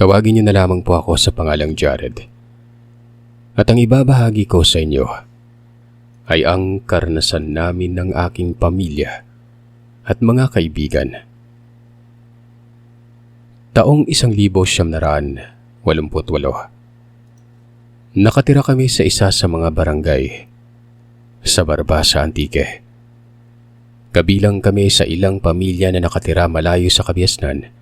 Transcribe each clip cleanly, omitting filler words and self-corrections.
Tawagin niyo na lamang po ako sa pangalang Jared. At ang ibabahagi ko sa inyo ay ang karanasan namin ng aking pamilya at mga kaibigan. Taong 1988, nakatira kami sa isa sa mga barangay sa Barbasa, Antique. Kabilang kami sa ilang pamilya na nakatira malayo sa Kabiasnan.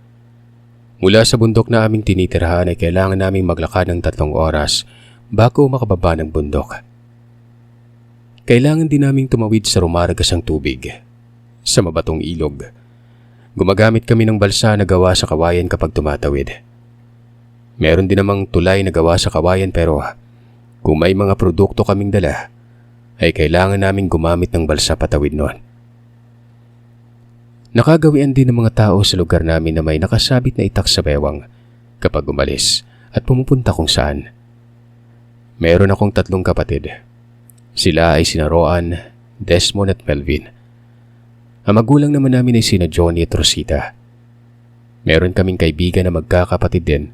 Mula sa bundok na aming tinitirahan ay kailangan naming maglakad ng 3 oras bago makababa ng bundok. Kailangan din naming tumawid sa rumaragasang tubig, sa mabatong ilog. Gumagamit kami ng balsa na gawa sa kawayan kapag tumatawid. Meron din namang tulay na gawa sa kawayan pero kung may mga produkto kaming dala, ay kailangan naming gumamit ng balsa patawid noon. Nakagawian din ng mga tao sa lugar namin na may nakasabit na itak sa bewang kapag umalis at pumupunta kung saan. Meron akong 3 kapatid. Sila ay sina Roan, Desmond at Melvin. Ang magulang naman namin ay sina Johnny at Rosita. Meron kaming kaibigan na magkakapatid din,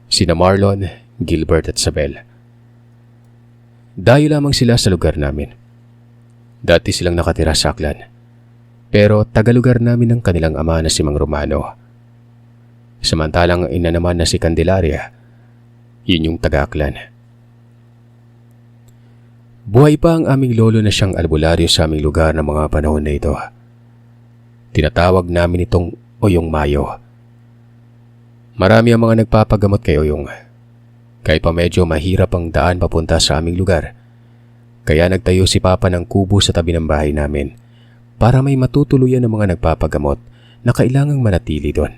sina Marlon, Gilbert at Sabel. Dayo lamang sila sa lugar namin. Dati silang nakatira sa Aklan. Pero tagalugar namin ng kanilang ama na si Mang Romano. Samantalang ang ina naman na si Candelaria, yun yung taga-Aklan. Buhay pa ang aming lolo na siyang albularyo sa aming lugar ng mga panahon na ito. Tinatawag namin itong Oyong Mayo. Marami ang mga nagpapagamot kay Oyong. Kahit pa medyo mahirap ang daan papunta sa aming lugar, kaya nagtayo si Papa ng kubo sa tabi ng bahay namin para may matutuluyan ng mga nagpapagamot na kailangang manatili doon.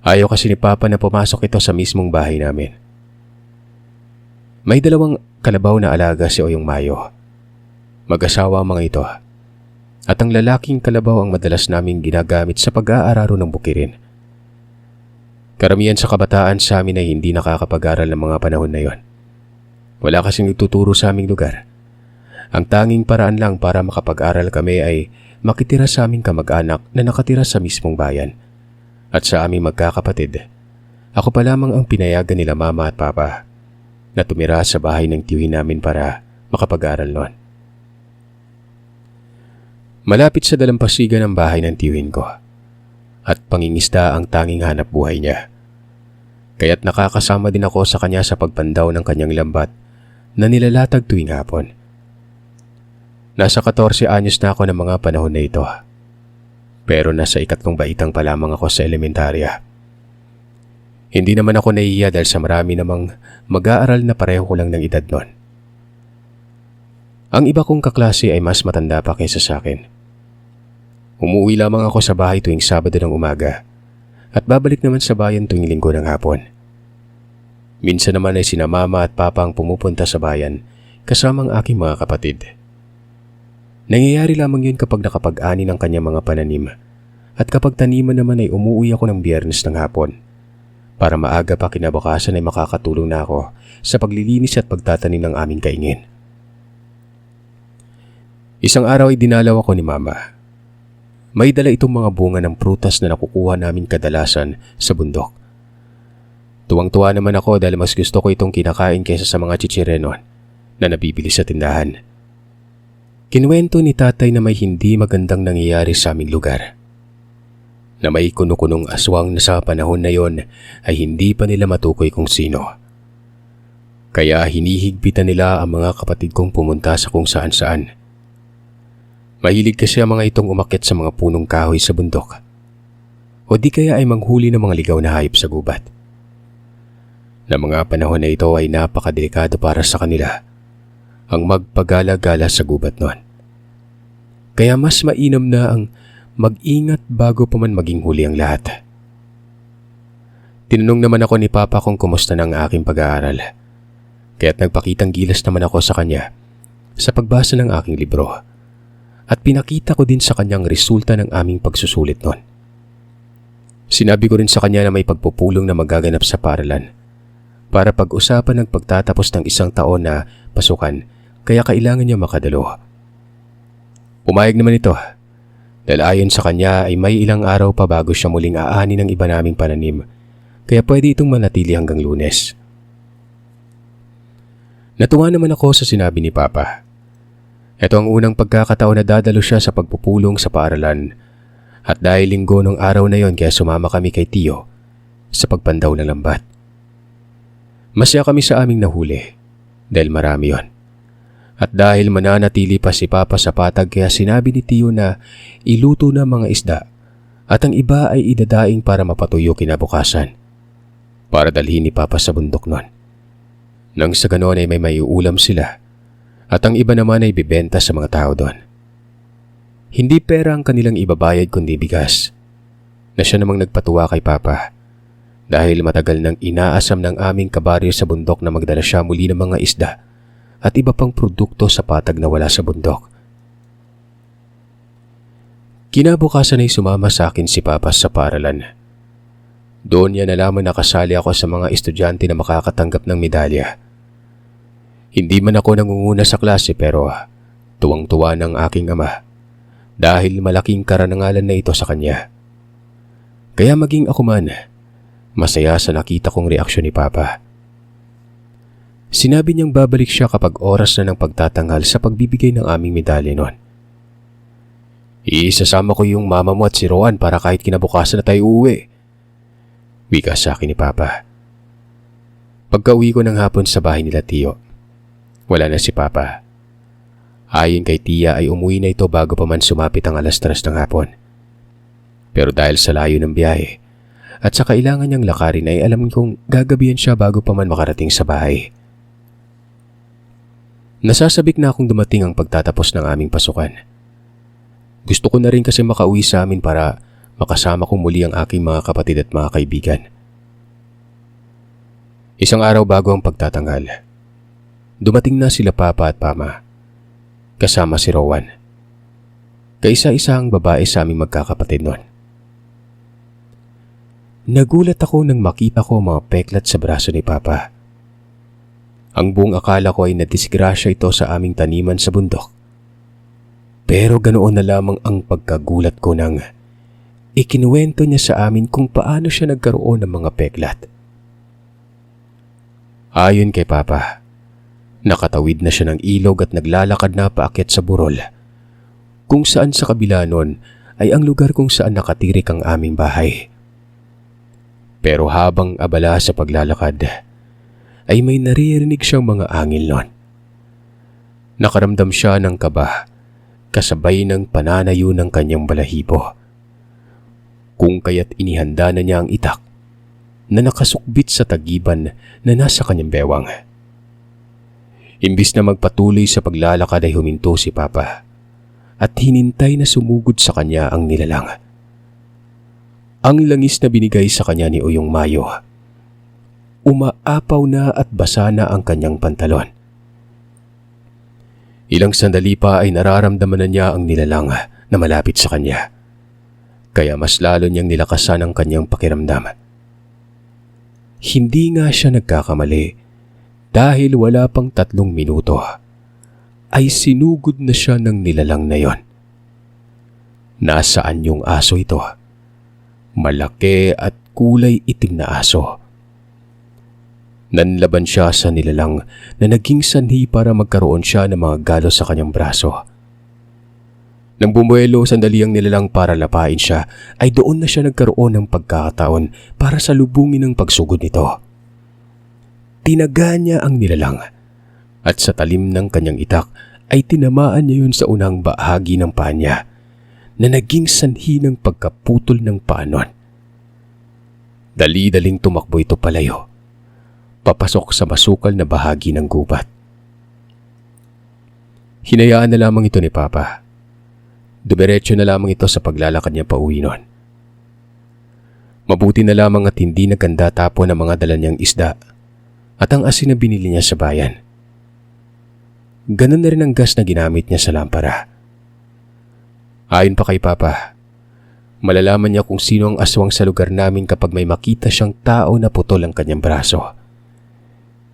Ayaw kasi ni Papa na pumasok ito sa mismong bahay namin. May 2 kalabaw na alaga si Oyong Mayo. Mag-asawa ang mga ito. At ang lalaking kalabaw ang madalas naming ginagamit sa pag-aararo ng bukirin. Karamihan sa kabataan sa amin ay hindi nakakapag-aral ng mga panahon na yon. Wala kasing nagtuturo sa aming lugar. Ang tanging paraan lang para makapag-aral kami ay makitira sa aming kamag-anak na nakatira sa mismong bayan. At sa aming magkakapatid, ako pa lamang ang pinayagan nila Mama at Papa na tumira sa bahay ng tiyuhin namin para makapag-aral noon. Malapit sa dalampasigan ang bahay ng tiyuhin ko at pangingisda ang tanging hanap buhay niya. Kaya't nakakasama din ako sa kanya sa pagpandaw ng kanyang lambat na nilalatag tuwing hapon. Nasa 14 anyos na ako ng mga panahon na ito. Pero nasa 3 baitang pa lamang ako sa elementarya. Hindi naman ako nahihiya dahil sa marami namang mag-aaral na pareho ko lang ng edad noon. Ang iba kong kaklase ay mas matanda pa kaysa sa akin. Umuwi lamang ako sa bahay tuwing Sabado ng umaga at babalik naman sa bayan tuwing Linggo ng hapon. Minsan naman ay sina Mama at Papa ang pumupunta sa bayan kasama ang aking mga kapatid. Nangyayari lamang yun kapag nakapag-ani ng kanyang mga pananim at kapag taniman naman ay umuwi ako ng Biyernes ng hapon para maaga pa kinabukasan ay makakatulong na ako sa paglilinis at pagtatanim ng aming kaingin. Isang araw ay dinalaw ako ni Mama. May dala itong mga bunga ng prutas na nakukuha namin kadalasan sa bundok. Tuwang-tuwa naman ako dahil mas gusto ko itong kinakain kaysa sa mga chichirenon na nabibili sa tindahan. Kinuwento ni Tatay na may hindi magandang nangyayari sa aming lugar. Na may kuno-kunong aswang na sa panahon na yon ay hindi pa nila matukoy kung sino. Kaya hinihigpitan nila ang mga kapatid kong pumunta sa kung saan-saan. Mahilig kasi ang mga itong umakyat sa mga punong kahoy sa bundok. O di kaya ay manghuli ng mga ligaw na hayop sa gubat. Na mga panahon na ito ay napakadelikado para sa kanila ang magpagala-gala sa gubat noon. Kaya mas mainam na ang mag-ingat bago pa man maging huli ang lahat. Tinanong naman ako ni Papa kung kumusta na ang aking pag-aaral. Kaya't nagpakitang gilas naman ako sa kanya sa pagbasa ng aking libro. At pinakita ko din sa kanyang resulta ng aming pagsusulit noon. Sinabi ko rin sa kanya na may pagpupulong na magaganap sa paaralan para pag-usapan ng pagtatapos ng 1 taon na pasukan kaya kailangan niya makadalo. Pumayag naman ito dahil ayon sa kanya ay may ilang araw pa bago siya muling aani ng iba naming pananim kaya pwede itong manatili hanggang Lunes. Natuwa naman ako sa sinabi ni Papa. Ito ang unang pagkakataon na dadalo siya sa pagpupulong sa paaralan at dahil linggo nung araw na yon kaya sumama kami kay Tio sa pagpandaw ng lambat. Masaya kami sa aming nahuli dahil marami yon. At dahil mananatili pa si Papa sa patag kaya sinabi ni Tio na iluto na mga isda at ang iba ay idadaing para mapatuyo kinabukasan para dalhin ni Papa sa bundok nun. Nang sa ganoon ay may maiulam sila at ang iba naman ay bibenta sa mga tao doon. Hindi pera ang kanilang ibabayad kundi bigas na siya namang nagpatuwa kay Papa dahil matagal nang inaasam ng aming kabaryo sa bundok na magdala siya muli ng mga isda at iba pang produkto sa patag na wala sa bundok. Kinabukasan ay sumama sa akin si Papa sa paaralan. Doon niya nalaman na kasali ako sa mga estudyante na makakatanggap ng medalya. Hindi man ako nangunguna sa klase pero tuwang-tuwa ng aking ama dahil malaking karangalan na ito sa kanya. Kaya maging ako man, masaya sa nakita kong reaksyon ni Papa. Sinabi niyang babalik siya kapag oras na ng pagtatanghal sa pagbibigay ng aming medalya noon. Isasama ko yung mama mo at si Roan para kahit kinabukasan na tayo uuwi. Wika sa akin ni Papa. Pagka-uwi ko ng hapon sa bahay nila Tio, wala na si Papa. Ayon kay Tia ay umuwi na ito bago pa man sumapit ang 3:00 ng hapon. Pero dahil sa layo ng biyahe at sa kailangan niyang lakarin ay alam kong gagabihan siya bago pa man makarating sa bahay. Nasasabik na akong dumating ang pagtatapos ng aming pasukan. Gusto ko na rin kasi makauwi sa amin para makasama ko muli ang aking mga kapatid at mga kaibigan. Isang araw bago ang pagtatanggal, dumating na sila Papa at Mama, kasama si Rowan. Kaisa-isa ang babae sa aming magkakapatid noon. Nagulat ako nang makita ko ang mga peklat sa braso ni Papa. Ang buong akala ko ay nadisgrasya ito sa aming taniman sa bundok. Pero ganoon na lamang ang pagkagulat ko nang ikinuwento niya sa amin kung paano siya nagkaroon ng mga peklat. Ayon kay Papa, nakatawid na siya ng ilog at naglalakad na paakyat sa burol, kung saan sa kabila nun ay ang lugar kung saan nakatirik ang aming bahay. Pero habang abala sa paglalakad, ay may naririnig siyang mga angil nun. Nakaramdam siya ng kaba, kasabay ng pananayo ng kanyang balahibo. Kung kaya't inihanda na niya ang itak na nakasukbit sa tagiban na nasa kanyang bewang. Imbis na magpatuloy sa paglalakad ay huminto si Papa at hinintay na sumugod sa kanya ang nilalang. Ang langis na binigay sa kanya ni Uyong Mayo, umaapaw na at basa na ang kanyang pantalon. Ilang sandali pa ay nararamdaman na niya ang nilalang na malapit sa kanya, kaya mas lalo niyang nilakasan ang kanyang pakiramdam. Hindi nga siya nagkakamali dahil wala pang 3 minuto ay sinugod na siya ng nilalang na yon. Nasaan yung aso ito? Malaki at kulay itim na aso. Nanlaban siya sa nilalang na naging sanhi para magkaroon siya ng mga galos sa kanyang braso. Nang bumuelo sandali ang nilalang para lapain siya, ay doon na siya nagkaroon ng pagkakataon para salubungin ang pagsugod nito. Tinaga niya ang nilalang at sa talim ng kanyang itak ay tinamaan niya yun sa unang bahagi ng paa niya na naging sanhi ng pagkaputol ng paa nun. Dali-daling tumakbo ito palayo, papasok sa masukal na bahagi ng gubat. Hinayaan na lamang ito ni Papa. Dumiretso na lamang ito sa paglalakad niya pauwi nun. Mabuti na lamang at hindi nagkanda tapon ang mga dala niyang isda at ang asin na binili niya sa bayan. Ganun na rin ang gas na ginamit niya sa lampara. Ayon pa kay Papa, malalaman niya kung sino ang aswang sa lugar namin kapag may makita siyang tao na putol ang kanyang braso.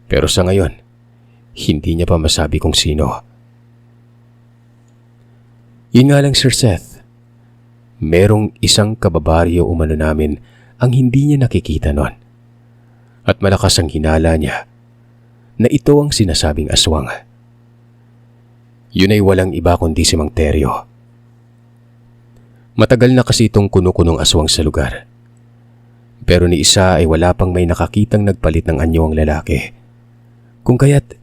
Pero sa ngayon, hindi niya pa masabi kung sino. Yun nga lang, Sir Seth, merong isang kababaryo umano namin ang hindi niya nakikita nun. at malakas ang hinala niya na ito ang sinasabing aswang. Yun ay walang iba kundi si Mang Teryo. Matagal na kasi itong kuno-kunong aswang sa lugar. Pero ni isa ay wala pang may nakakitang nagpalit ng anyo ang lalaki. Kung kaya't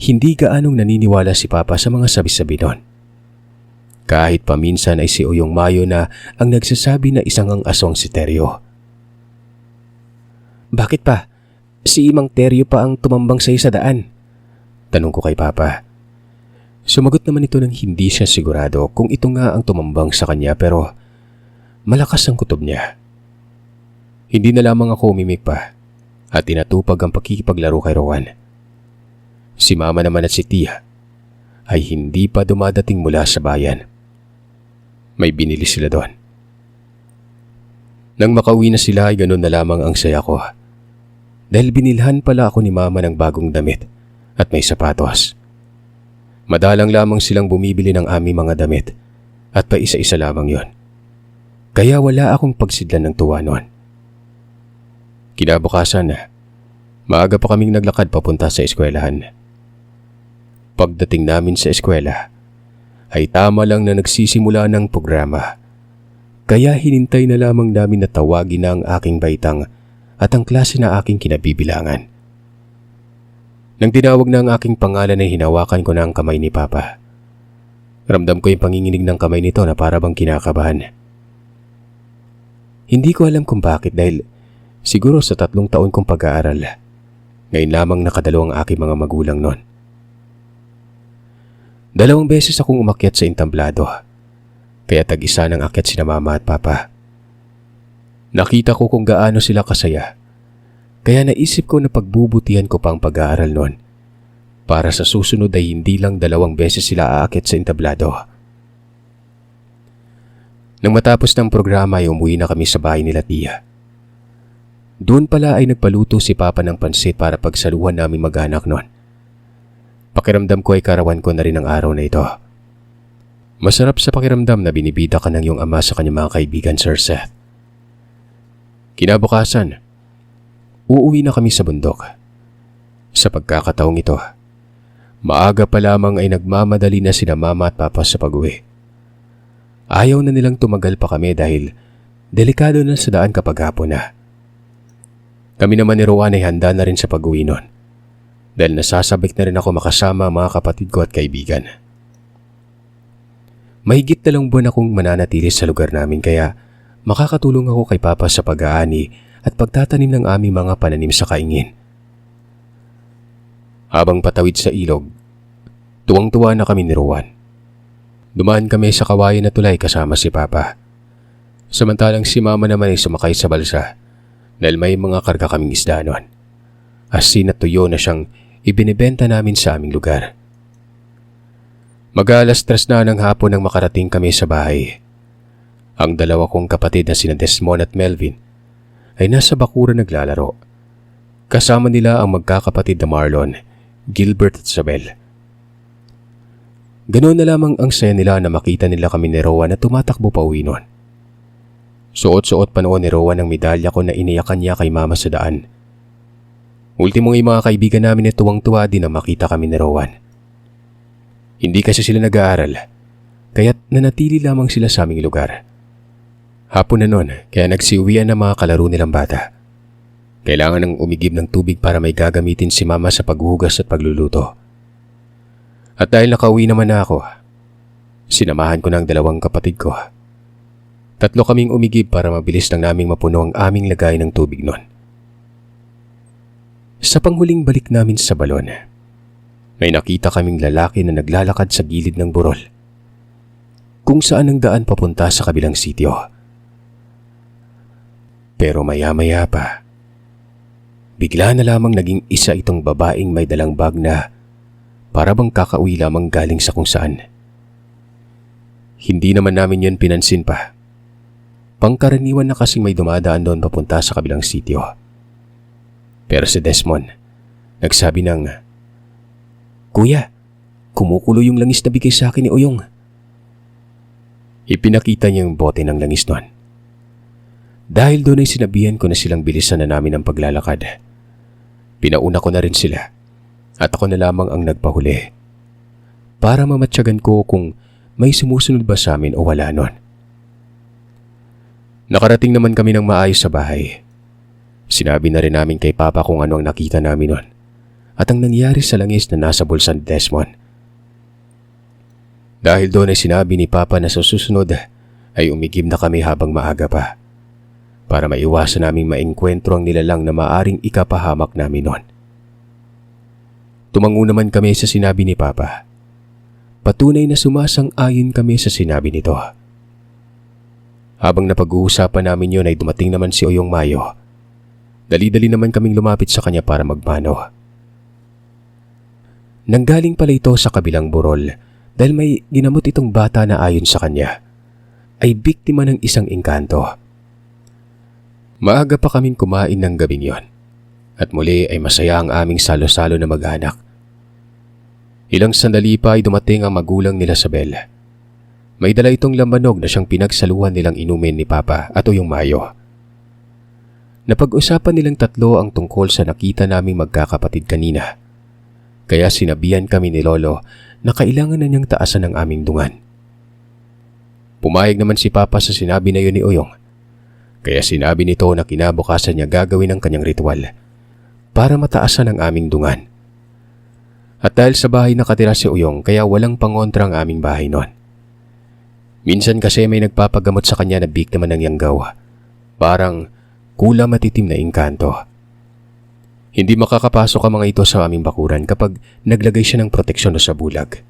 hindi gaanong naniniwala si Papa sa mga sabi-sabi nun. Kahit paminsan ay si Uyong Mayo na ang nagsasabi na isang ang aswang si Teryo. Bakit pa? Si Mang Teryo pa ang tumambang sa sa daan? Tanong ko kay Papa. Sumagot naman ito nang hindi siya sigurado kung ito nga ang tumambang sa kanya pero malakas ang kutob niya. Hindi na lamang ako umimik pa at tinatupag ang pakikipaglaro kay Rowan. Si Mama naman at si Tia ay hindi pa dumadating mula sa bayan. May binili sila doon. Nang makauwi na sila ay ganun na lamang ang saya ko. Dahil binilhan pala ako ni Mama ng bagong damit at may sapatos. Madalang lamang silang bumibili ng aming mga damit at pa isa-isa lamang yon. Kaya wala akong pagsidlan ng tuwa noon. Kinabukasan, maaga pa kaming naglakad papunta sa eskwelahan. Pagdating namin sa eskwela, ay tama lang na nagsisimula ng programa. Kaya hinintay na lamang namin na tawagin na ang aking baitang at ang klase na aking kinabibilangan. Nang tinawag na ang aking pangalan ay hinawakan ko na ang kamay ni Papa. Ramdam ko yung panginginig ng kamay nito na para bang kinakabahan. Hindi ko alam kung bakit dahil siguro sa 3 taon kong pag-aaral, ngayon lamang nakadalo ang aking mga magulang noon. 2 beses akong umakyat sa entamblado, kaya tag-isa ng akyat sina Mama at Papa. Nakita ko kung gaano sila kasaya, kaya naisip ko na pagbubutihan ko pa ang pag-aaral noon para sa susunod ay hindi lang 2 beses sila aakyat sa entablado. Nang matapos ng programa ay umuwi na kami sa bahay nila Tia. Doon pala ay nagpaluto si Papa ng pansit para pagsaluhan namin mag-anak noon. Pakiramdam ko ay karawan ko na rin ang araw na ito. Masarap sa pakiramdam na binibida ka ng iyong ama sa kanyang mga kaibigan, Sir Seth. Kinabukasan, uuwi na kami sa bundok. Sa pagkakataong ito, maaga pa lamang ay nagmamadali na sina Mama at Papa sa pag-uwi. Ayaw na nilang tumagal pa kami dahil delikado na sa daan kapag hapon na. Kami naman ni Rowan ay handa na rin sa pag-uwi noon dahil nasasabik na rin ako makasama ang mga kapatid ko at kaibigan. Mahigit 2 buwan akong mananatili sa lugar namin kaya makakatulong ako kay Papa sa pag-aani at pagtatanim ng aming mga pananim sa kaingin. Habang patawid sa ilog, tuwang-tuwa na kami ni Rowan. Dumaan kami sa kawayan na tulay kasama si Papa. Samantalang si Mama naman ay sumakay sa balsa dahil may mga karga kaming isda noon. Asin at tuyo na siyang ibinibenta namin sa aming lugar. Mag-alas 3 na ng hapon nang makarating kami sa bahay. Ang 2 kong kapatid na sina Desmond at Melvin ay nasa bakuran naglalaro. Kasama nila ang magkakapatid na Marlon, Gilbert at Isabel. Ganoon na lamang ang saya nila na makita nila kami ni Rowan na tumatakbo pa uwi noon. Suot-suot pa noon ni Rowan ang medalya ko na iniyakan niya kay Mama sa daan. Ultimong yung mga kaibigan namin ay tuwang-tuwa din na makita kami ni Rowan. Hindi kasi sila nag-aaral, kaya't nanatili lamang sila sa aming lugar. Hapon na noon, kaya nagsiuwian ng mga kalaro nilang bata. Kailangan ng umigib ng tubig para may gagamitin si Mama sa paghuhugas at pagluluto. At dahil nakauwi naman na ako, sinamahan ko ng 2 kapatid ko. 3 kaming umigib para mabilis lang naming mapuno ang aming lagay ng tubig noon. Sa panghuling balik namin sa balon, may nakita kaming lalaki na naglalakad sa gilid ng burol, kung saan ang daan papunta sa kabilang sitio. Pero maya-maya pa, bigla na lamang naging isa itong babaeng may dalang bag na para bang kakauwi lamang galing sa kung saan. Hindi naman namin yun pinansin pa. Pangkaraniwan na kasing may dumadaan doon papunta sa kabilang sitio. Pero si Desmond, nagsabi ng, "Kuya, kumukulo yung langis na bigay sa akin ni Uyong." Ipinakita niya yung bote ng langis noon. Dahil doon ay sinabihan ko na silang bilisan na namin ang paglalakad Pinauna ko na rin sila at ako na lamang ang nagpahuli para mamatsyagan ko kung may sumusunod ba sa amin o wala nun. Nakarating naman kami ng maayos sa bahay. Sinabi na rin namin kay Papa kung ano ang nakita namin nun at ang nangyari sa langis na nasa bulsa ni Desmond. Dahil doon ay sinabi ni Papa na sa susunod ay umigib na kami habang maaga pa para maiwasan naming maengkwentro ang nilalang na maaring ikapahamak namin nun. Tumango naman kami sa sinabi ni Papa. Patunay na sumasang-ayon kami sa sinabi nito. Habang napag-uusapan namin yun ay dumating naman si Oyong Mayo. Dali-dali naman kaming lumapit sa kanya para magmano. Nanggaling pala ito sa kabilang burol dahil may ginamot itong bata na ayon sa kanya ay biktima ng isang engkanto. Maaga pa kaming kumain ng gabing yon at muli ay masaya ang aming salo-salo na mag-anak. Ilang sandali pa ay dumating ang magulang nila Sabel. May dala itong lambanog na siyang pinagsaluhan nilang inumin ni Papa at Oyong Mayo. Napag-usapan nilang tatlo ang tungkol sa nakita naming magkakapatid kanina. Kaya sinabihan kami ni Lolo na kailangan na niyang taasan ang aming dungan. Pumayag naman si Papa sa sinabi na yun ni Oyong. Kaya sinabi nito na kinabukasan niya gagawin ang kanyang ritual para mataasan ang aming dungan. At dahil sa bahay nakatira si Oyong kaya walang pangontra ang aming bahay noon. Minsan kasi may nagpapagamot sa kanya na biktima ng yanggaw. Parang kula matitim na engkanto. Hindi makakapasok ang mga ito sa aming bakuran kapag naglagay siya ng proteksyon sa bulag.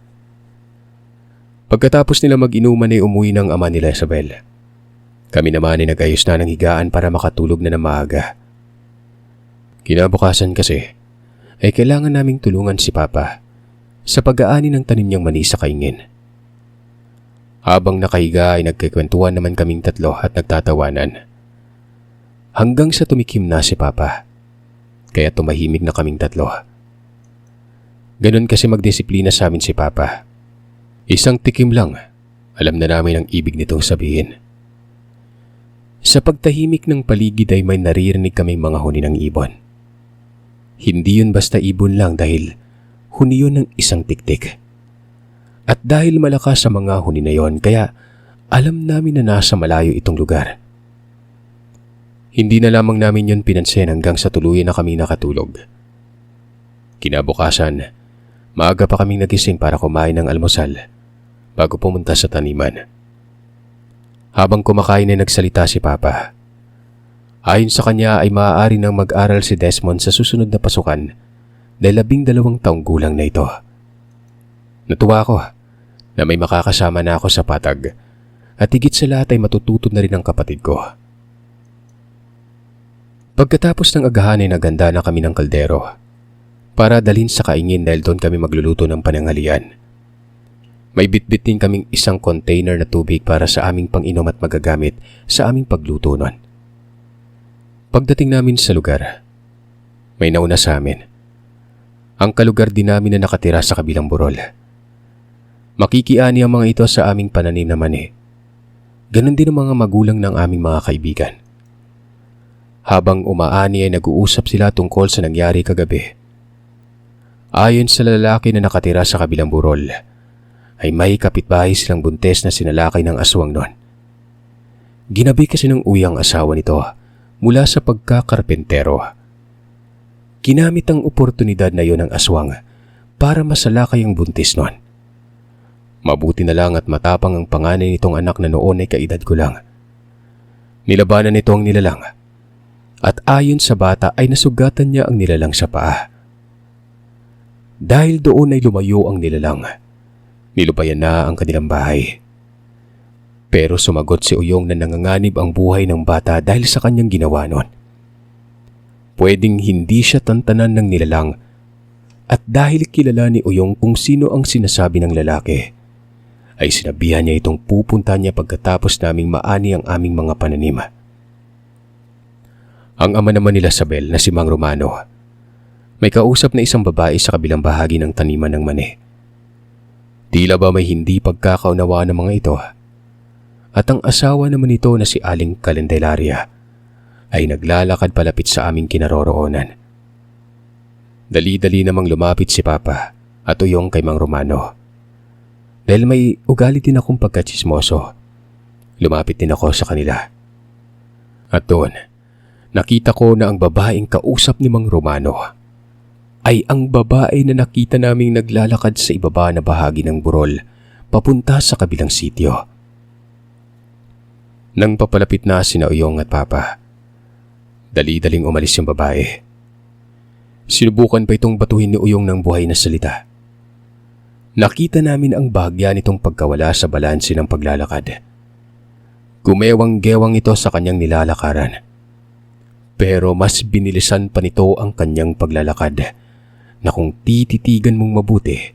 Pagkatapos nila mag-inuman ay umuwi ng ama nila Isabel. Kami naman ay nag-ayos na ng higaan para makatulog na ng maaga. Kinabukasan kasi ay kailangan naming tulungan si Papa sa pag-aani ng tanim niyang mani sa kaingin. Habang nakahiga ay nagkikwentuhan naman kaming tatlo at nagtatawanan. Hanggang sa tumikim na si Papa, kaya tumahimik na kaming tatlo. Ganon kasi magdisiplina sa amin si Papa. Isang tikim lang, alam na namin ang ibig nitong sabihin. Sa pagtahimik ng paligid ay may naririnig kaming mga huni ng ibon. Hindi yun basta ibon lang dahil huni yun ng isang tiktik. At dahil malakas sa mga huni na yon, kaya alam namin na nasa malayo itong lugar. Hindi na lamang namin yun pinansin hanggang sa tuluyan na kami nakatulog. Kinabukasan, maaga pa kaming nagising para kumain ng almusal bago pumunta sa taniman. Habang kumakain ay nagsalita si Papa. Ayon sa kanya ay maaari nang mag-aral si Desmond sa susunod na pasukan dahil 12 taong gulang na ito. Natuwa ako na may makakasama na ako sa patag at higit sa lahat ay matututo na rin ang kapatid ko. Pagkatapos ng agahan ay naganda na kami ng kaldero para dalhin sa kaingin dahil doon kami magluluto ng pananghalian. May bitbit din kaming isang container na tubig para sa aming pang-inom at magagamit sa aming pagluto nun. Pagdating namin sa lugar, may nauna sa amin. Ang kalugar din namin na nakatira sa kabilang burol. Makikiani ang mga ito sa aming pananim na mani. Ganon din ang mga magulang ng aming mga kaibigan. Habang umaani ay nag-uusap sila tungkol sa nangyari kagabi. Ayon sa lalaki na nakatira sa kabilang burol, ay may kapitbahay silang buntes na sinalakay ng aswang nun. Ginabi kasi ng uyang asawa nito mula sa pagkakarpentero. Ginamit ang oportunidad na yon ng aswang para masalakay ang buntis nun. Mabuti na lang at matapang ang panganay nitong anak na noon ay kaedad ko lang. Nilabanan nito ang nilalang at ayon sa bata ay nasugatan niya ang nilalang sa paa. Dahil doon ay lumayo ang nilalang. Nilubayan na ang kanilang bahay. Pero sumagot si Uyong na nanganganib ang buhay ng bata dahil sa kanyang ginawa nun. Pwedeng hindi siya tantanan ng nilalang at dahil kilala ni Uyong kung sino ang sinasabi ng lalaki, ay sinabihan niya itong pupunta niya pagkatapos naming maani ang aming mga pananim. Ang ama naman nila Sabel na si Mang Romano, may kausap na isang babae sa kabilang bahagi ng taniman ng mani. Tila ba may hindi pagkakaunawaan ng mga ito? At ang asawa naman nito na si Aling Calendelaria ay naglalakad palapit sa aming kinaroroonan. Dali-dali namang lumapit si Papa at Uyong kay Mang Romano. Dahil may ugali din akong pagkatsismoso, lumapit din ako sa kanila. At doon, nakita ko na ang babaeng kausap ni Mang Romano ay ang babae na nakita naming naglalakad sa ibaba na bahagi ng burol papunta sa kabilang sitio. Nang papalapit na sina Uyong at Papa, dali-daling umalis yung babae. Sinubukan pa itong batuhin ni Uyong ng buhay na salita. Nakita namin ang bahagya nitong pagkawala sa balanse ng paglalakad. Gumewang-gewang ito sa kanyang nilalakaran. Pero mas binilisan pa nito ang kanyang paglalakad na kung tititigan mong mabuti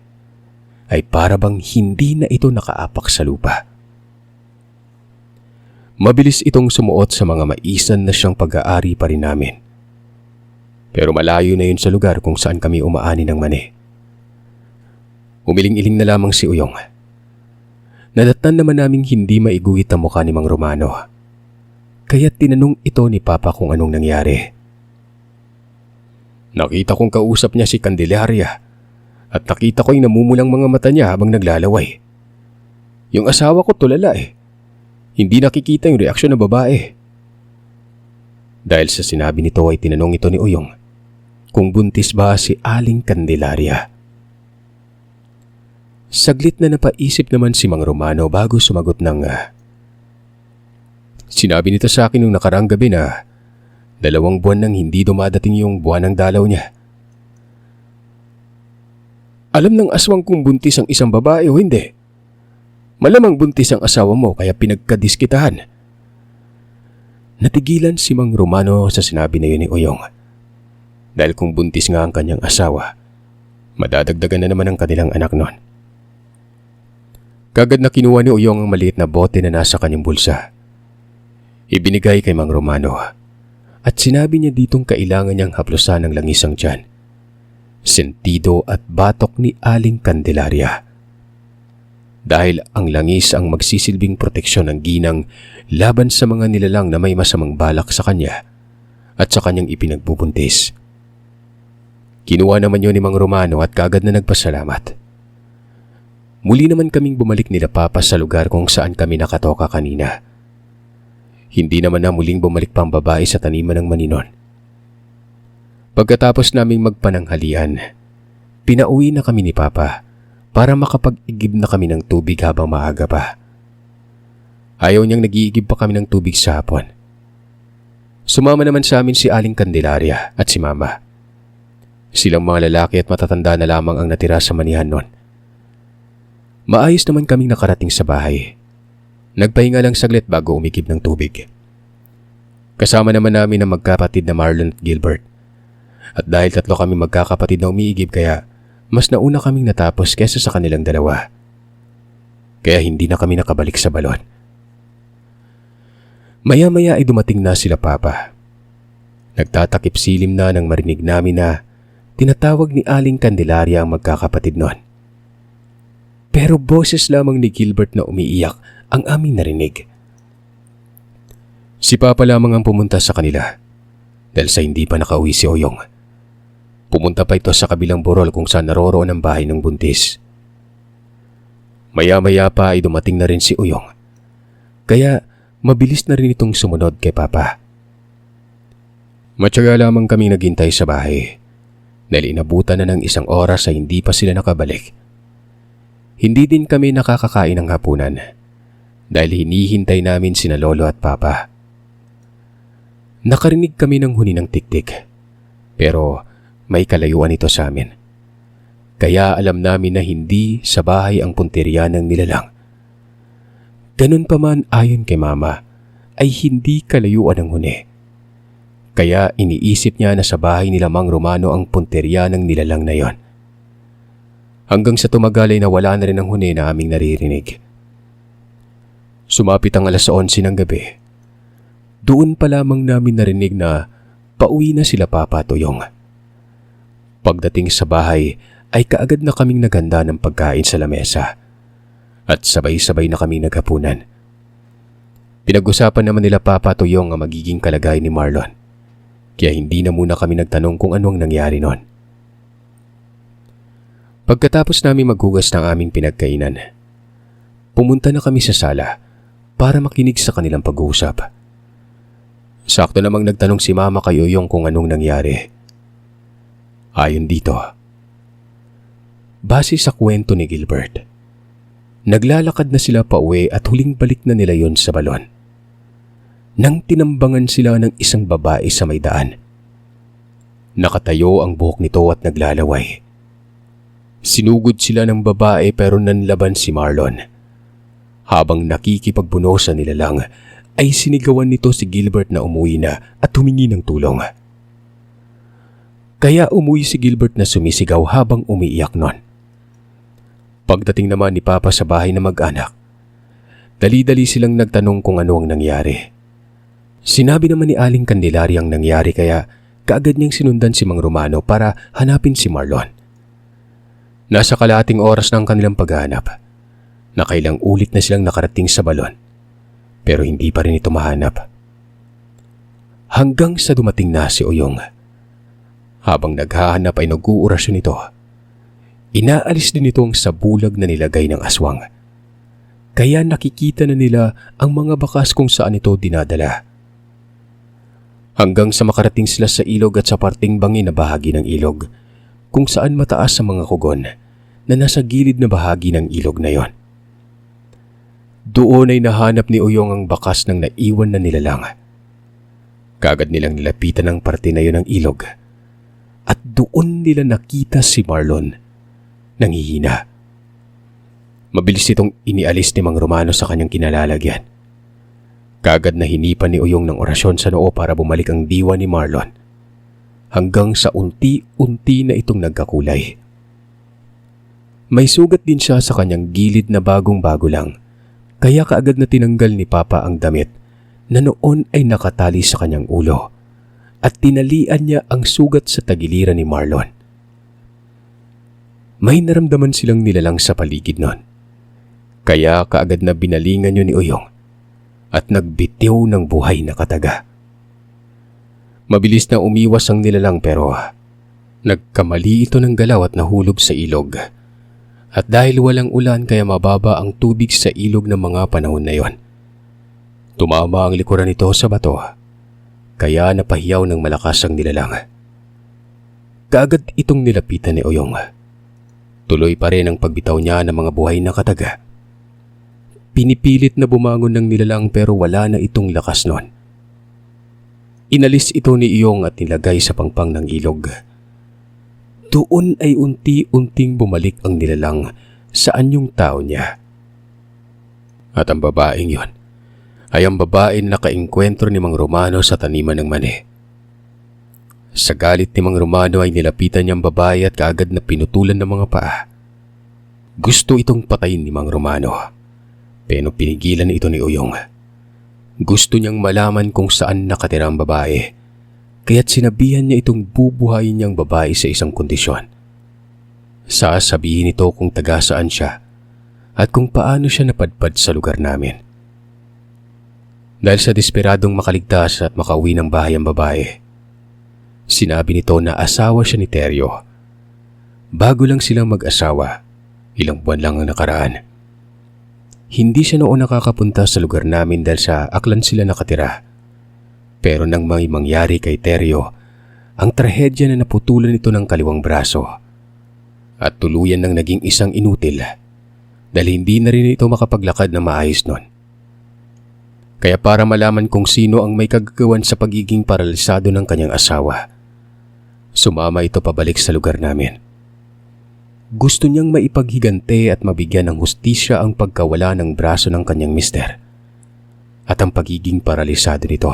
ay para bang hindi na ito nakaapak sa lupa. Mabilis itong sumuot sa mga maisan na siyang pag-aari pa rin namin. Pero malayo na yun sa lugar kung saan kami umaani ng mani. Umiling-iling na lamang si Uyong. Nadatnan naman naming hindi maiguhit ang mukha ni Mang Romano. Kaya tinanong ito ni Papa kung anong nangyari. Nakita kong kausap niya si Candelaria at nakita ko yung namumulang mga mata niya habang naglalaway. Yung asawa ko tulala eh. Hindi nakikita yung reaksyon ng babae. Dahil sa sinabi nito ay tinanong ito ni Uyong kung buntis ba si Aling Candelaria. Saglit na napaisip naman si Mang Romano bago sumagot ng sinabi nito sa akin nung nakarang gabi na 2 buwan nang hindi dumadating yung buwan ng dalaw niya. Alam ng aswang kung buntis ang isang babae o hindi. Malamang buntis ang asawa mo kaya pinagkadiskitahan. Natigilan si Mang Romano sa sinabi na yun ni Uyong. Dahil kung buntis nga ang kanyang asawa, madadagdagan na naman ang kanilang anak nun. Kagad na kinuha ni Uyong ang maliit na bote na nasa kanyang bulsa. Ibinigay kay Mang Romano at sinabi niya ditong kailangan niyang haplusan ng langis ang tiyan, sentido at batok ni Aling Candelaria. Dahil ang langis ang magsisilbing proteksyon ng ginang laban sa mga nilalang na may masamang balak sa kanya at sa kanyang ipinagbubuntis. Kinuha naman yun ni Mang Romano at kagad na nagpasalamat. Muli naman kaming bumalik nila Papa sa lugar kung saan kami nakatoka kanina. Hindi naman na muling bumalik pang babae sa taniman ng maninon. Pagkatapos naming magpananghalian, pinauwi na kami ni Papa para makapag-igib na kami ng tubig habang maaga pa. Ayaw niyang nag-iigib pa kami ng tubig sa hapon. Sumama naman sa amin si Aling Candelaria at si Mama. Silang mga lalaki at matatanda na lamang ang natira sa manihan nun. Maayos naman kaming nakarating sa bahay. Nagpahinga lang saglit bago umigib ng tubig. Kasama naman namin ang magkapatid na Marlon at Gilbert. At dahil 3 kami magkakapatid na umiigib kaya mas nauna kaming natapos kesa sa kanilang 2. Kaya hindi na kami nakabalik sa balon. Maya-maya ay dumating na sila Papa. Nagtatakip silim na nang marinig namin na tinatawag ni Aling Candelaria ang magkakapatid nun. Pero boses lamang ni Gilbert na umiiyak ang aming narinig. Si Papa lamang ang pumunta sa kanila dahil sa hindi pa nakauwi si Uyong. Pumunta pa ito sa kabilang burol kung saan naroroon ang bahay ng buntis. Maya-maya pa ay dumating na rin si Uyong. Kaya mabilis na rin itong sumunod kay Papa. Matyaga lamang kaming naghintay sa bahay dahil inabutan na ng 1 oras ay hindi pa sila nakabalik. Hindi din kami nakakakain ng hapunan dahil hinihintay namin sina Lolo at Papa. Nakarinig kami ng huni ng tiktik pero may kalayuan ito sa amin. Kaya alam namin na hindi sa bahay ang punteriya ng nilalang. Ganun pa man ayon kay Mama ay hindi kalayuan ang huni. Kaya iniisip niya na sa bahay nila Mang Romano ang punteriya ng nilalang na yon. Hanggang sa tumagal ay nawala na rin ang huni na aming naririnig. Sumapit ang 11:00 ng gabi. Doon pa lamang namin narinig na pauwi na sila Papa at Uyong. Pagdating sa bahay ay kaagad na kaming naghanda ng pagkain sa lamesa at sabay-sabay na kaming naghapunan. Pinag-usapan naman nila Papa at Uyong ang magiging kalagayan ni Marlon. Kaya hindi na muna kami nagtanong kung ano ang nangyari noon. Pagkatapos namin maghugas ng aming pinagkainan, pumunta na kami sa sala para makinig sa kanilang pag-uusap. Sakto namang nagtanong si Mama kay Uyong kung anong nangyari. Ayon dito, base sa kwento ni Gilbert, naglalakad na sila pauwi at huling balik na nila yon sa balon nang tinambangan sila ng isang babae sa may daan. Nakatayo ang buhok nito at naglalaway. Sinugod sila ng babae pero nanlaban si Marlon. Habang nakikipagbuno sa nilalang, ay sinigawan nito si Gilbert na umuwi na at humingi ng tulong. Kaya umuwi si Gilbert na sumisigaw habang umiiyak nun. Pagdating naman ni Papa sa bahay na mag-anak, dali-dali silang nagtanong kung ano ang nangyari. Sinabi naman ni Aling Candelaria ang nangyari kaya kaagad niyang sinundan si Mang Romano para hanapin si Marlon. Nasa kalahating oras ng kanilang paghahanap, nakailang ulit na silang nakarating sa balon, pero hindi pa rin ito mahanap. Hanggang sa dumating na si Uyong. Habang naghahanap ay nag-uurasyon ito. Inaalis din ito ang sabulag na nilagay ng aswang. Kaya nakikita na nila ang mga bakas kung saan ito dinadala. Hanggang sa makarating sila sa ilog at sa parting bangin na bahagi ng ilog, kung saan mataas ang mga kugon na nasa gilid na bahagi ng ilog na yon. Doon ay nahanap ni Uyong ang bakas ng naiwan na nilalang. Kaagad nilang nilapitan ang parte na yon ng ilog at doon nila nakita si Marlon nanghihina. Mabilis itong inialis ni Mang Romano sa kanyang kinalalagyan. Kaagad na hinipan ni Uyong ng orasyon sa noo para bumalik ang diwa ni Marlon. Hanggang sa unti-unti na itong nagkakulay. May sugat din siya sa kanyang gilid na bagong-bago lang, kaya kaagad na tinanggal ni Papa ang damit na noon ay nakatali sa kanyang ulo at tinalian niya ang sugat sa tagiliran ni Marlon. May naramdaman silang nilalang sa paligid nun, kaya kaagad na binalingan yun ni Uyong at nagbitiw ng buhay na kataga. Mabilis na umiwas ang nilalang pero nagkamali ito ng galaw at nahulog sa ilog. At dahil walang ulan kaya mababa ang tubig sa ilog ng mga panahon na yon. Tumama ang likuran nito sa bato, kaya napahiyaw ng malakas ang nilalang. Kaagad itong nilapitan ni Uyong. Tuloy pa rin ang pagbitaw niya ng mga buhay na kataga. Pinipilit na bumangon ng nilalang pero wala na itong lakas nun. Inalis ito ni Uyong at nilagay sa pangpang ng ilog. Doon ay unti-unting bumalik ang nilalang sa anyong tao niya. At ang babaeng yon ay ang babaeng nakaengkwentro ni Mang Romano sa taniman ng mani. Sa galit ni Mang Romano ay nilapitan niya ang babae at kaagad na pinutulan ng mga paa. Gusto itong patayin ni Mang Romano, pero pinigilan ito ni Uyong. Gusto niyang malaman kung saan nakatira ang babae, kaya't sinabihan niya itong bubuhayin niyang babae sa isang kondisyon. Sasabihin ito kung taga saan siya at kung paano siya napadpad sa lugar namin. Dahil sa desperadong makaligtas at makauwi ng bahay ang babae, sinabi nito na asawa siya ni Teryo. Bago lang silang mag-asawa, ilang buwan lang ang nakaraan. Hindi siya noon nakakapunta sa lugar namin dahil sa Aklan sila nakatira. Pero nang may mangyari kay Teryo, ang trahedya na naputulan ito ng kaliwang braso at tuluyan nang naging isang inutil dahil hindi na rin ito makapaglakad na maayos nun. Kaya para malaman kung sino ang may kagagawan sa pagiging paralisado ng kanyang asawa, sumama ito pabalik sa lugar namin. Gusto niyang maipaghigante at mabigyan ng hustisya ang pagkawala ng braso ng kanyang mister at ang pagiging paralisado nito.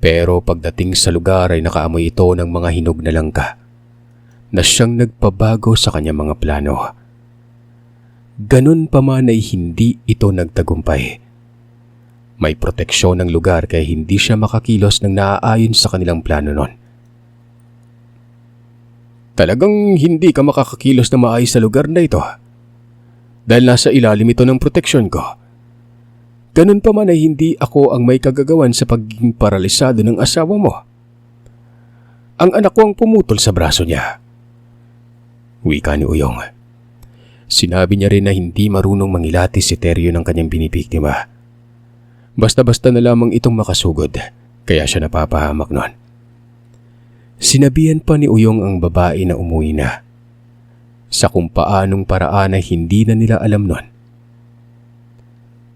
Pero pagdating sa lugar ay nakaamoy ito ng mga hinog na langka na siyang nagpabago sa kanyang mga plano. Ganun pa man ay hindi ito nagtagumpay. May proteksyon ng lugar kaya hindi siya makakilos ng naaayon sa kanilang plano nun. Talagang hindi ka makakakilos na maayos sa lugar na ito dahil nasa ilalim ito ng proteksyon ko. Ganun pa man ay hindi ako ang may kagagawan sa pagiging paralisado ng asawa mo. Ang anak ko ang pumutol sa braso niya. Wika ni Uyong. Sinabi niya rin na hindi marunong mangilatis si Teryo ng kanyang binibiktima. Basta-basta na lamang itong makasugod, kaya siya napapahamak nun. Sinabihan pa ni Uyong ang babae na umuwi na. Sa kung paanong paraan ay hindi na nila alam nun.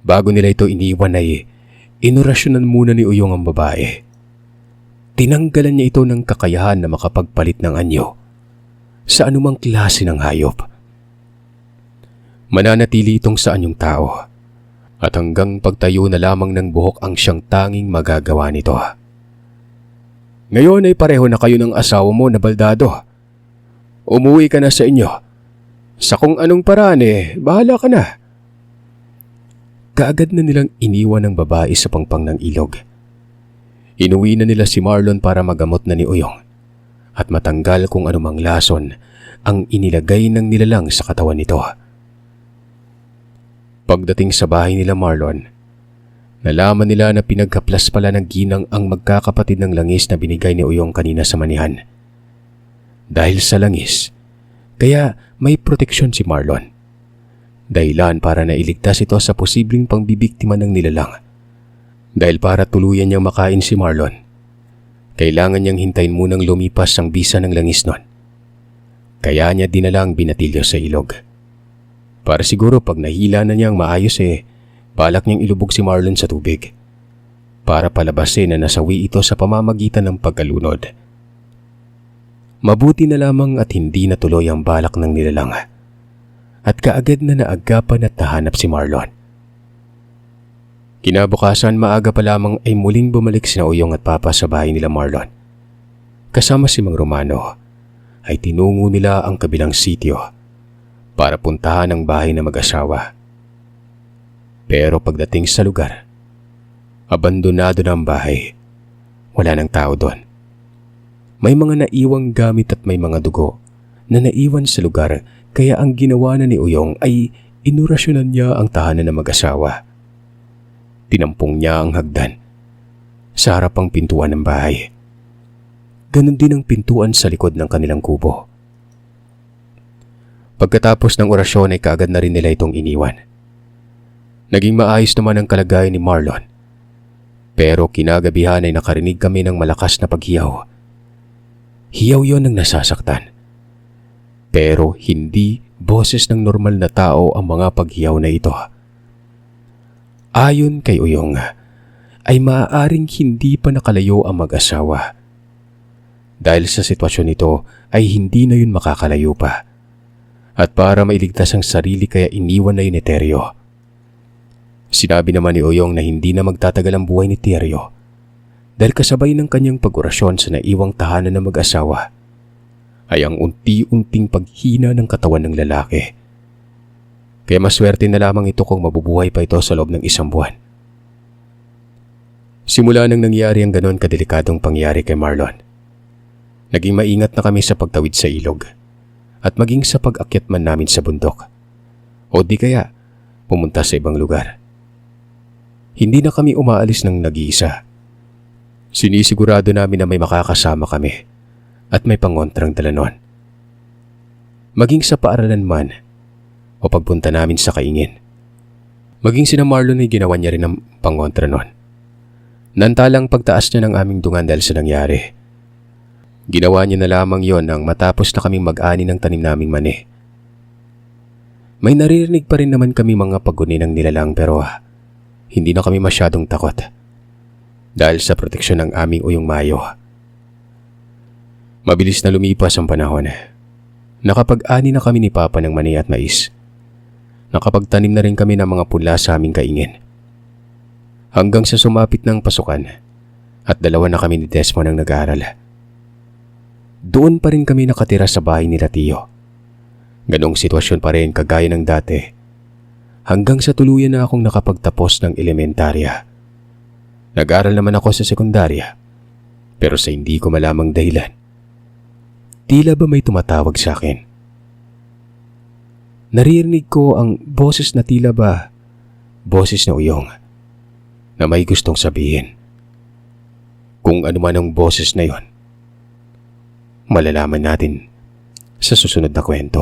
Bago nila ito iniwan ay inorasyonan muna ni Uyong ang babae. Tinanggalan niya ito ng kakayahan na makapagpalit ng anyo sa anumang klase ng hayop. Mananatili itong sa anyong tao at hanggang pagtayo na lamang ng buhok ang siyang tanging magagawa nito. Ngayon ay pareho na kayo ng asawa mo na baldado. Umuwi ka na sa inyo. Sa kung anong paraan bahala ka na. Kaagad na nilang iniwan ang babae sa pangpang ng ilog. Inuwi na nila si Marlon para magamot na ni Uyong at matanggal kung anumang lason ang inilagay ng nilalang sa katawan nito. Pagdating sa bahay nila Marlon, nalaman nila na pinagkaplas pala ng ginang ang magkakapatid ng langis na binigay ni Uyong kanina sa manihan. Dahil sa langis, kaya may proteksyon si Marlon. Dahilan para nailigtas ito sa posibleng pangbibiktima ng nilalang. Dahil para tuluyan niyang makain si Marlon, kailangan niyang hintayin munang lumipas ang bisa ng langis nun. Kaya niya dinala ang binatilyo sa ilog. Para siguro pag nahila na niyang maayos balak niyang ilubog si Marlon sa tubig. Para palabasin na nasawi ito sa pamamagitan ng pagkalunod. Mabuti na lamang at hindi natuloy ang balak ng nilalang. At kaagad na naagapan at nahanap si Marlon. Kinabukasan maaga pa lamang ay muling bumalik sina Uyong at Papa sa bahay nila Marlon. Kasama si Mang Romano ay tinungo nila ang kabilang sitio para puntahan ang bahay na mag-asawa. Pero pagdating sa lugar, abandonado na ang bahay. Wala nang tao doon. May mga naiwang gamit at may mga dugo na naiwan sa lugar, kaya ang ginawa na ni Uyong ay inorasyonan niya ang tahanan ng mag-asawa. Tinampong niya ang hagdan sa harapang pintuan ng bahay. Ganon din ang pintuan sa likod ng kanilang kubo. Pagkatapos ng orasyon ay kaagad na rin nila itong iniwan. Naging maayos naman ang kalagayan ni Marlon. Pero kinagabihan ay nakarinig kami ng malakas na paghiyaw. Hiyaw yon ng nasasaktan. Pero hindi boses ng normal na tao ang mga paghiyaw na ito. Ayon kay Uyong, ay maaaring hindi pa nakalayo ang mag-asawa. Dahil sa sitwasyon nito ay hindi na yun makakalayo pa. At para mailigtas ang sarili kaya iniwan na yun ni Teryo. Sinabi naman ni Uyong na hindi na magtatagal ang buhay ni Teryo dahil kasabay ng kanyang pag-orasyon sa naiwang tahanan ng mag-asawa ay ang unti-unting paghina ng katawan ng lalaki. Kaya maswerte na lamang ito kung mabubuhay pa ito sa loob ng 1 buwan. Simula nang nangyari ang ganon kadelikadong pangyari kay Marlon, naging maingat na kami sa pagtawid sa ilog at maging sa pag-akyat man namin sa bundok o di kaya pumunta sa ibang lugar. Hindi na kami umaalis ng nag-iisa. Sinisigurado namin na may makakasama kami at may pangontrang dala nun. Maging sa paaralan man o pagpunta namin sa kaingin. Maging sina Marlon ay ginawa niya rin ang pangontra nun. Nantalang pagtaas niya ng aming dungan dahil sa nangyari. Ginawa niya na lamang yon nang matapos na kaming mag-ani ng tanim naming mani. May naririnig pa rin naman kami mga paguni ng nilalang pero hindi na kami masyadong takot dahil sa proteksyon ng aming Uyong Mayo. Mabilis na lumipas ang panahon. Nakapag-ani na kami ni Papa ng mani at mais. Nakapagtanim na rin kami ng mga punla sa aming kaingin. Hanggang sa sumapit ng pasukan at 2 na kami ni Desmond ang nag-aaral. Doon pa rin kami nakatira sa bahay ni Tio. Ganong sitwasyon pa rin kagaya ng dati. Hanggang sa tuluyan na akong nakapagtapos ng elementarya. Nag-aaral naman ako sa sekundarya. Pero sa hindi ko malamang dahilan, tila ba may tumatawag sa akin. Naririnig ko ang boses na tila ba boses na Uyong na may gustong sabihin. Kung ano man ang boses na yon, malalaman natin sa susunod na kwento.